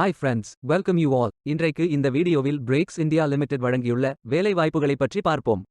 Hi friends, welcome you all. இன்றைக்கு இந்த வீடியோவில் பிரேக்ஸ் இந்தியா லிமிடெட் வழங்கியுள்ள வேலை வாய்ப்புகளை பற்றி பார்ப்போம்.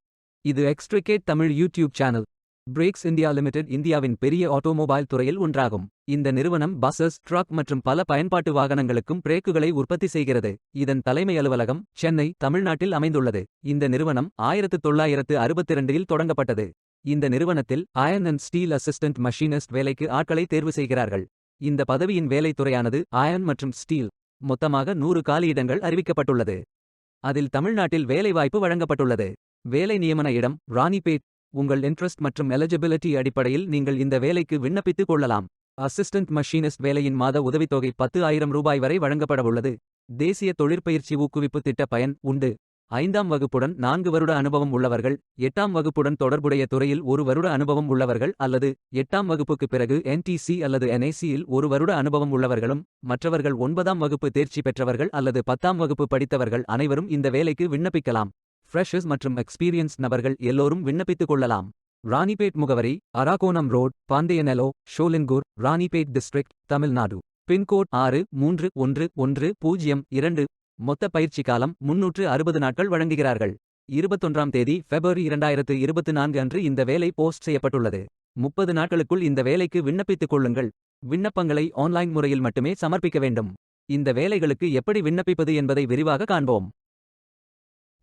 இது Extricate Tamil YouTube channel. Brakes India Limited இந்தியாவின் பெரிய ஆட்டோமொபைல் துறையில் ஒன்றாகும். இந்த நிறுவனம் பஸ்ஸஸ், ட்ரக் மற்றும் பல பயன்பாட்டு வாகனங்களுக்கும் பிரேக்குகளை உற்பத்தி செய்கிறது. இதன் தலைமை அலுவலகம் சென்னை, தமிழ்நாட்டில் அமைந்துள்ளது. இந்த நிறுவனம் 1962இல் தொடங்கப்பட்டது. இந்த நிறுவனத்தில் அயர்ன் அண்ட் ஸ்டீல் அசிஸ்டன்ட் மஷினிஸ்ட் வேலைக்கு ஆட்களை தேர்வு செய்கிறார்கள். இந்த பதவியின் வேலைத்துறையானது அயர்ன் மற்றும் ஸ்டீல். மொத்தமாக 100 காலியிடங்கள் அறிவிக்கப்பட்டுள்ளது. அதில் தமிழ்நாட்டில் வேலைவாய்ப்பு வழங்கப்பட்டுள்ளது. வேலை நியமன இடம் ராணிப்பேட். உங்கள் இன்ட்ரெஸ்ட் மற்றும் எலிஜிபிலிட்டி அடிப்படையில் நீங்கள் இந்த வேலைக்கு விண்ணப்பித்துக் கொள்ளலாம். அசிஸ்டன்ட் மஷினிஸ்ட் வேலையின் மாத உதவித்தொகை 10,000 ரூபாய் வரை வழங்கப்படவுள்ளது. தேசிய தொழிற்பயிற்சி ஊக்குவிப்பு திட்ட பயன் உண்டு. 5ஆம் வகுப்புடன் 4 வருட அனுபவம் உள்ளவர்கள், 8ஆம் வகுப்புடன் தொடர்புடைய துறையில் 1 வருட அனுபவம் உள்ளவர்கள் அல்லது 8ஆம் வகுப்புக்கு பிறகு NTC அல்லது NACயில் 1 வருட அனுபவம் உள்ளவர்களும், மற்றவர்கள் 9ஆம் வகுப்பு தேர்ச்சி பெற்றவர்கள் அல்லது 10ஆம் வகுப்பு படித்தவர்கள் அனைவரும் இந்த வேலைக்கு விண்ணப்பிக்கலாம். ஃப்ரெஷர்ஸ் மற்றும் எக்ஸ்பீரியன்ஸ் நபர்கள் எல்லோரும் விண்ணப்பித்துக் கொள்ளலாம். ராணிப்பேட் முகவரி அரக்கோணம் ரோட், பாந்தியநெல்லோ, ஷோலின்கூர், ராணிப்பேட் டிஸ்ட்ரிக்ட், தமிழ்நாடு. பின்கோட் 631102. மொத்த பயிற்சி காலம் 360 நாட்கள் வழங்குகிறார்கள். 21ஆம் தேதி February 2024 அன்று இந்த வேலை போஸ்ட் செய்யப்பட்டுள்ளது. 30 நாட்களுக்குள் இந்த வேலைக்கு விண்ணப்பித்துக் கொள்ளுங்கள். விண்ணப்பங்களை ஆன்லைன் முறையில் மட்டுமே சமர்ப்பிக்க வேண்டும். இந்த வேலைகளுக்கு எப்படி விண்ணப்பிப்பது என்பதை விரிவாக காண்போம்.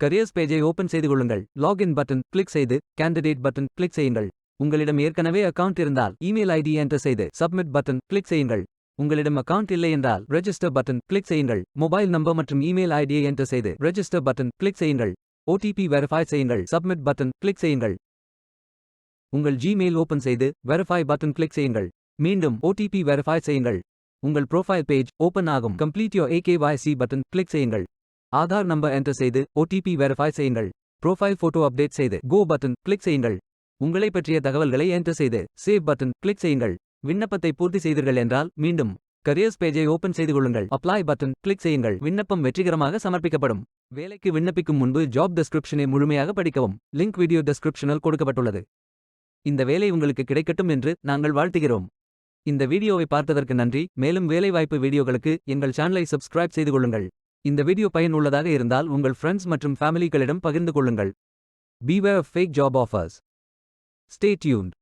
கரியர்ஸ் பேஜை ஓபன் செய்து கொள்ளுங்கள். லாகின் பட்டன் கிளிக் செய்து கேண்டிடேட் பட்டன் கிளிக் செய்யுங்கள். உங்களிடம் ஏற்கனவே அக்கவுண்ட் இருந்தால் இமெயில் ஐடி என்டர் செய்து சப்மிட் பட்டன் கிளிக் செய்யுங்கள். உங்களிடம் அக்கவுண்ட் இல்லை என்றால் ரெஜிஸ்டர் பட்டன் கிளிக் செய்யுங்கள். மொபைல் நம்பர் மற்றும் இமெயில் ஐடியை என்டர் செய்து ரெஜிஸ்டர் பட்டன் கிளிக் செய்யுங்கள். OTP வெரிஃபை செய்யுங்கள். சப்மிட் பட்டன் கிளிக் செய்யுங்கள். உங்கள் ஜிமெயில் ஓபன் செய்து வெரிஃபை பட்டன் கிளிக் செய்யுங்கள். மீண்டும் OTP வெரிஃபை செய்யுங்கள். உங்கள் ப்ரொஃபைல் பேஜ் ஓபன் ஆகும். Complete your AKYC button click செய்யுங்கள். ஆதார் நம்பர் என்டர் செய்து OTP வெரிஃபை செய்யுங்கள். ப்ரொஃபைல் போட்டோ அப்டேட் செய்து கோ பட்டன் கிளிக் செய்யுங்கள். உங்களை பற்றிய தகவல்களை என்டர் செய்து சேவ் பட்டன் கிளிக் செய்யுங்கள். விண்ணப்பத்தை பூர்த்தி செய்தீர்கள் என்றால் மீண்டும் கரியர்ஸ் பேஜை ஓபன் செய்து கொள்ளுங்கள். அப்ளை பட்டன் கிளிக் செய்யுங்கள். விண்ணப்பம் வெற்றிகரமாக சமர்ப்பிக்கப்படும். வேலைக்கு விண்ணப்பிக்கும் முன்பு ஜாப் டெஸ்கிரிப்ஷனை முழுமையாக படிக்கவும். லிங்க் வீடியோ டெஸ்கிரிப்ஷனில் கொடுக்கப்பட்டுள்ளது. இந்த வேலை உங்களுக்கு கிடைக்கட்டும் என்று நாங்கள் வாழ்த்துகிறோம். இந்த வீடியோவை பார்த்ததற்கு நன்றி. மேலும் வேலைவாய்ப்பு வீடியோகளுக்கு எங்கள் சேனலை சப்ஸ்கிரைப் செய்து கொள்ளுங்கள். இந்த வீடியோ பயனுள்ளதாக இருந்தால் உங்கள் ஃப்ரெண்ட்ஸ் மற்றும் ஃபேமிலிகளிடம் பகிர்ந்து கொள்ளுங்கள். Beware of fake job offers. Stay tuned.